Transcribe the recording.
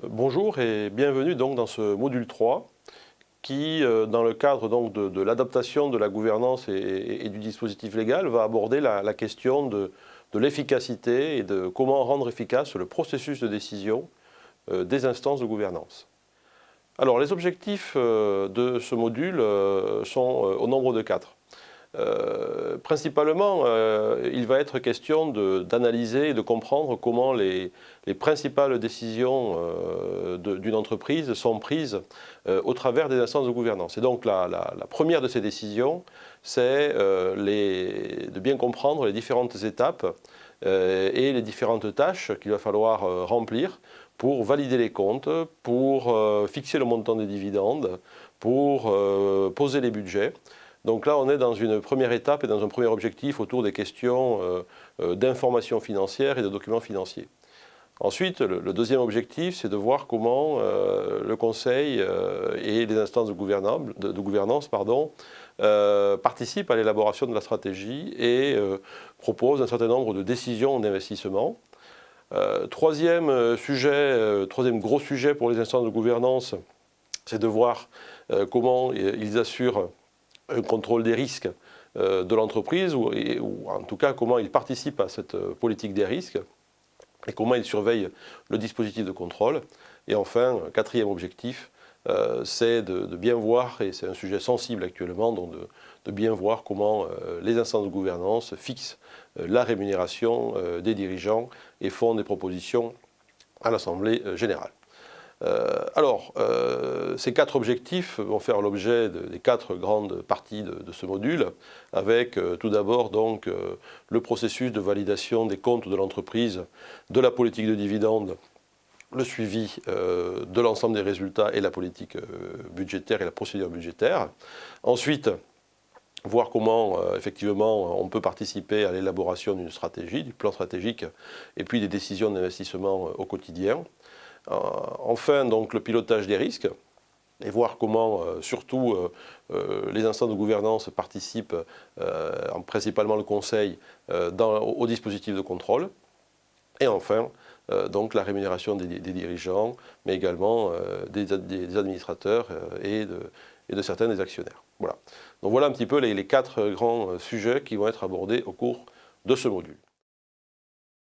Bonjour et bienvenue donc dans ce module 3 qui, dans le cadre donc de l'adaptation de la gouvernance et du dispositif légal, va aborder la question de l'efficacité et de comment rendre efficace le processus de décision des instances de gouvernance. Alors les objectifs de ce module sont au nombre de 4. Principalement, il va être question d'analyser et de comprendre comment les principales décisions d'une entreprise sont prises au travers des instances de gouvernance. Et donc la première de ces décisions, c'est de bien comprendre les différentes étapes et les différentes tâches qu'il va falloir remplir pour valider les comptes, pour fixer le montant des dividendes, pour poser les budgets. Donc là, on est dans une première étape et dans un premier objectif autour des questions d'information financière et de documents financiers. Ensuite, le deuxième objectif, c'est de voir comment le Conseil et les instances de gouvernance participent à l'élaboration de la stratégie et proposent un certain nombre de décisions d'investissement. Troisième gros sujet pour les instances de gouvernance, c'est de voir comment ils assurent un contrôle des risques de l'entreprise ou en tout cas comment ils participent à cette politique des risques et comment ils surveillent le dispositif de contrôle. Et enfin, quatrième objectif, c'est de bien voir, et c'est un sujet sensible actuellement, donc de bien voir comment les instances de gouvernance fixent la rémunération des dirigeants et font des propositions à l'Assemblée générale. Ces 4 objectifs vont faire l'objet des 4 grandes parties de ce module, avec tout d'abord donc le processus de validation des comptes de l'entreprise, de la politique de dividendes, le suivi de l'ensemble des résultats et la politique budgétaire et la procédure budgétaire. Ensuite, voir comment effectivement on peut participer à l'élaboration d'une stratégie, du plan stratégique, et puis des décisions d'investissement au quotidien. Enfin, donc, le pilotage des risques et voir comment, surtout, les instances de gouvernance participent, principalement le Conseil, au dispositif de contrôle. Et enfin, donc, la rémunération des dirigeants, mais également des administrateurs et de certains des actionnaires. Voilà. Donc voilà un petit peu les 4 grands sujets qui vont être abordés au cours de ce module.